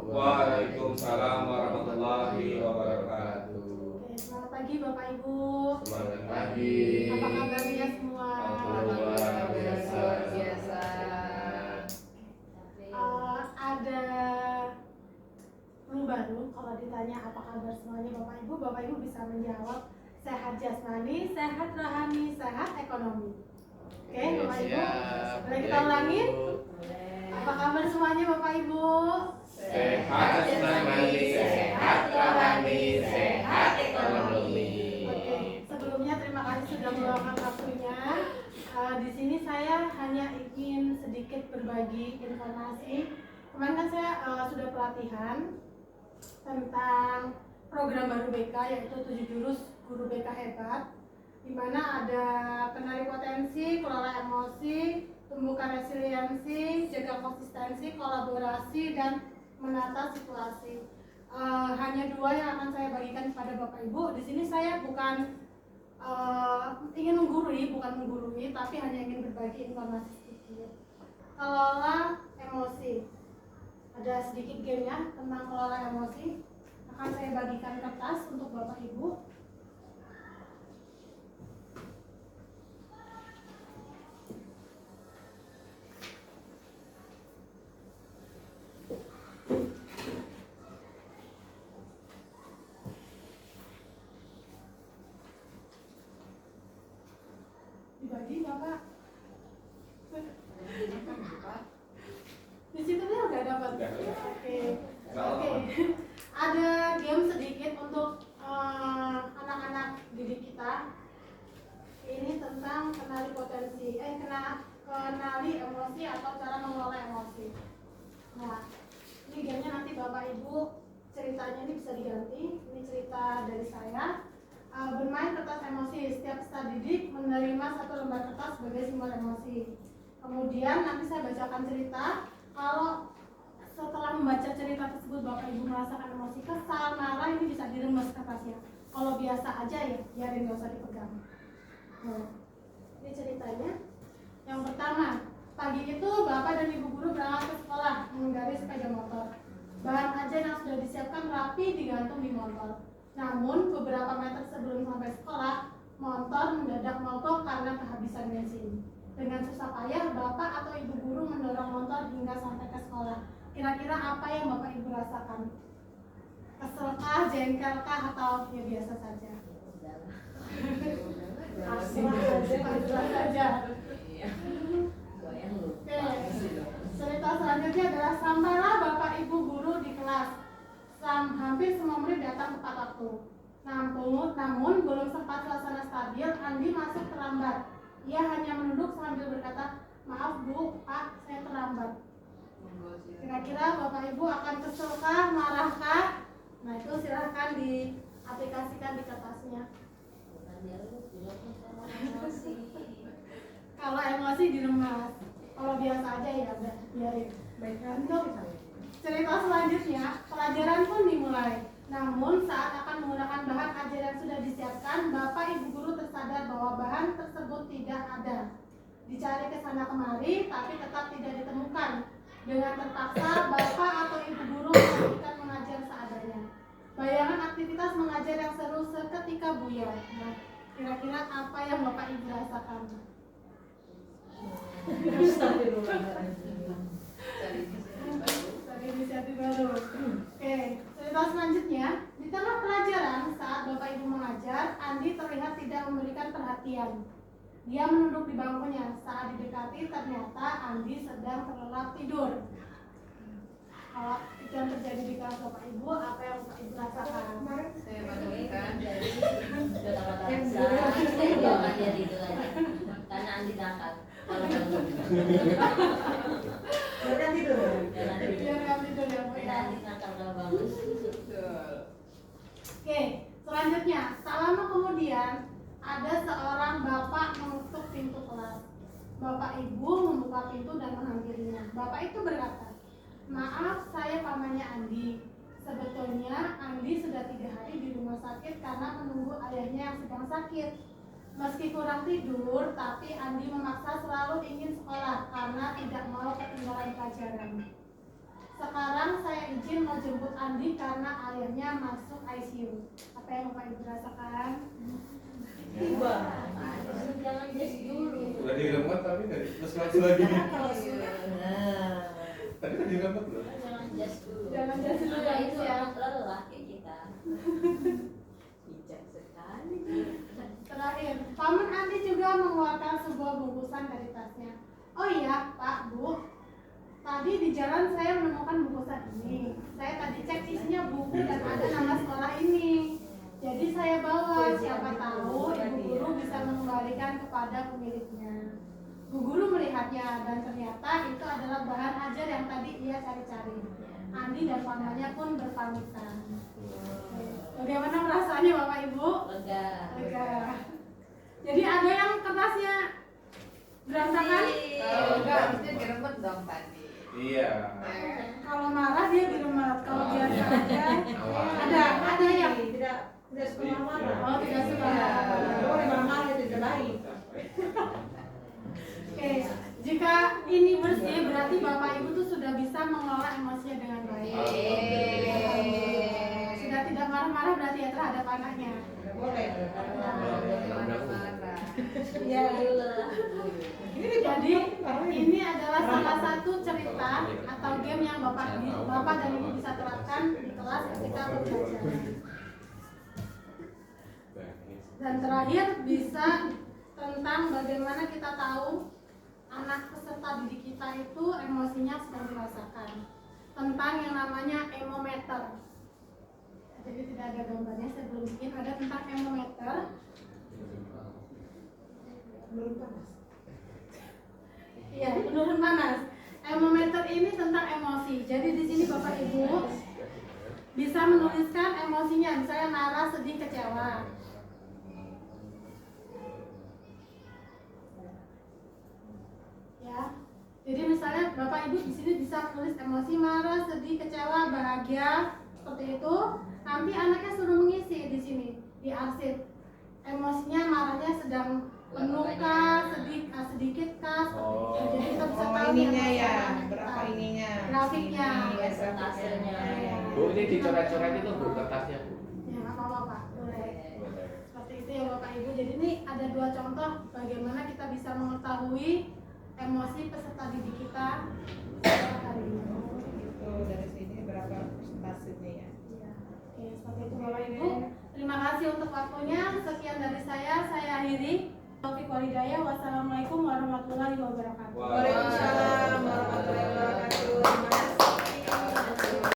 Waalaikumsalam warahmatullahi wabarakatuh. Oke, selamat pagi Bapak Ibu. Selamat pagi. Apa kabarnya semua? Alhamdulillah biasa. Ada clue baru kalau ditanya apa kabar semuanya Bapak Ibu bisa menjawab sehat jasmani, sehat rohani, sehat ekonomi. Oke, Bapak Ibu. Boleh kita ulangin? Apa kabar semuanya Bapak Ibu? Sehat jasmani, sehat rohani, sehat ekonomi. Oke, sebelumnya terima kasih sudah meluangkan waktunya. Di sini saya hanya ingin sedikit berbagi informasi. Kemarin kan saya sudah pelatihan tentang program baru BK yaitu 7 jurus guru BK hebat, di mana ada kenali potensi, kelola emosi, tumbuhkan resiliensi, jaga konsistensi, kolaborasi, dan menata situasi. Hanya 2 yang akan saya bagikan kepada Bapak Ibu. Di sini saya bukan ingin menggurui, tapi hanya ingin berbagi informasi sedikit. Kelola emosi. Ada sedikit gamenya tentang kelola emosi. Akan saya bagikan kertas untuk Bapak Ibu. Dibagi Bapak. Di situ dia udah dapat. Oke. Ada game sedikit untuk anak-anak didik kita. Ini tentang kenali potensi, kenali emosi atau cara mengelola emosi. Nah, ini gamenya nanti Bapak Ibu ceritanya ini bisa diganti. Ini cerita dari saya. Bermain kertas emosi. Setiap peserta didik menerima 1 lembar kertas sebagai simbol emosi. Kemudian nanti saya bacakan cerita. Kalau setelah membaca cerita tersebut Bapak Ibu merasakan emosi kesal, marah, ini bisa diremes kertasnya. Kalau biasa aja ya, biarin nggak usah dipegang. Nah, ini ceritanya. Yang pertama, pagi itu Bapak dan Ibu guru berangkat ke sekolah mengendarai sepeda motor. Bahan ajar yang sudah disiapkan rapi digantung di motor. Namun beberapa meter sebelum sampai sekolah, motor mendadak mogok karena kehabisan bensin. Dengan susah payah, Bapak atau Ibu guru mendorong motor hingga sampai ke sekolah. Kira-kira apa yang Bapak Ibu rasakan? Keselkah, jengkelkah, atau ya biasa saja? Pasrah saja. Oke. Cerita selanjutnya adalah sampailah Bapak Ibu guru di kelas. Hampir semua murid datang tepat waktu. Namun belum sempat suasana stabil, Andi masuk terlambat. Ia hanya menunduk sambil berkata, "Maaf Bu, Pak, saya terlambat." Kira-kira Bapak Ibu akan keselkah, marahkah? Nah, itu silahkan diaplikasikan di kertasnya. Kalau emosi diremas. Kalau biasa aja ya udah biarin. Baik, untuk cerita selanjutnya, pelajaran pun dimulai. Namun saat akan menggunakan bahan ajar yang sudah disiapkan, Bapak Ibu guru tersadar bahwa bahan tersebut tidak ada. Dicari ke sana kemari, tapi tetap tidak ditemukan. Dengan terpaksa, Bapak atau Ibu guru melanjutkan mengajar seadanya. Bayangan aktivitas mengajar yang seru seketika buyar. Nah, kira-kira apa yang Bapak Ibu rasakan? Cari inisiatif baru. Oke, cerita selanjutnya. Di tengah pelajaran, saat Bapak Ibu mengajar, Andi terlihat tidak memberikan perhatian. Dia menunduk di bangkunya. Saat didekati, ternyata Andi sedang terlelap tidur. Kalau itu yang terjadi di kelas Bapak Ibu, apa yang Bapak Ibu rasakan? Saya menemukan dari saya doakan dia tidur aja karena Andi nakal. Kalau bangun Biarkan tidur. Biarkan tidur ya. Karena Andi nakal kalau bangun. Oke, selanjutnya, tak lama kemudian ada seorang bapak mengetuk pintu kelas. Bapak Ibu membuka pintu dan menghampirinya. Bapak itu berkata, "Maaf, saya pamannya Andi. Sebetulnya Andi sudah 3 hari di rumah sakit karena menunggu ayahnya yang sedang sakit. Meski kurang tidur, tapi Andi memaksa selalu ingin sekolah karena tidak mau ketinggalan pelajaran. Sekarang saya izin menjemput Andi karena ayahnya masuk ICU. Apa yang Bapak Ibu rasakan? Tiba. Jangan just dulu. Udah diremet tapi dari terus maju lagi. Nah. Tadi kan diremet loh. Jangan just dulu. Jangan just dulu, Nah, ya, itu ya. anak lelah kayak kita. Bijak sekali. Terakhir, Paman Andi juga mengeluarkan sebuah bungkusan dari tasnya. Oh iya, Pak, Bu. Tadi di jalan saya menemukan bungkusan ini. Saya tadi cek isinya buku dan ada nama sekolah ini. Jadi saya bawa, siapa tahu Ibu Guru bisa mengembalikan kepada pemiliknya. Bu Guru melihatnya dan ternyata itu adalah bahan ajar yang tadi ia cari-cari. Andi dan pamannya pun berpamitan. Bagaimana perasaannya Bapak Ibu? Lega. Lega. Jadi ada yang kertasnya berantakan? Kalau enggak, mesti diremet dong tadi. Iya. Kalau marah dia diremet, kalau biasa Iya. aja Awal. ada yang tidak suka marah. oh tidak suka. Oh, memang marah itu tidak baik. Oke, jika ini bersih berarti Bapak Ibu tuh sudah bisa mengelola emosinya dengan baik. Sudah tidak marah-marah berarti ya terhadap anaknya. Boleh. Iya. Jadi ini adalah salah satu cerita atau game yang Bapak dan Ibu bisa terapkan di kelas ketika belajar. Dan terakhir bisa tentang bagaimana kita tahu anak peserta didik kita itu emosinya sedang dirasakan. Tentang yang namanya emometer. Jadi tidak ada gambarnya, saya belum bikin. Ada tentang emometer. Belum panas. Iya, penurun panas. Emometer ini tentang emosi. Jadi di sini Bapak Ibu bisa menuliskan emosinya, misalnya marah, sedih, kecewa. Ya. Jadi misalnya Bapak Ibu di sini bisa menulis emosi marah, sedih, kecewa, bahagia, seperti itu. Nanti anaknya suruh mengisi di sini di arsip. Emosinya marahnya sedang penuh kah, sedikit kah, seperti itu. Jadi kita bisa tahu ininya nih ya, emosi berapa kita. ininya? Grafiknya. Ini, Persentasenya. Bu, ini dicoret-coret itu Bu kertasnya Bu. Ya nggak apa-apa Pak, boleh. Seperti itu ya Bapak Ibu. Jadi ini ada dua contoh bagaimana kita bisa mengetahui emosi peserta didik kita secara hari ini. Itu dari sini berapa persentasenya ya? Ya, oke, seperti itu Bapak Ibu. Terima kasih untuk waktunya. Sekian dari saya akhiri. Taufik walhidayah. Wassalamualaikum warahmatullahi wabarakatuh. Waalaikumsalam warahmatullahi wabarakatuh. Terima kasih.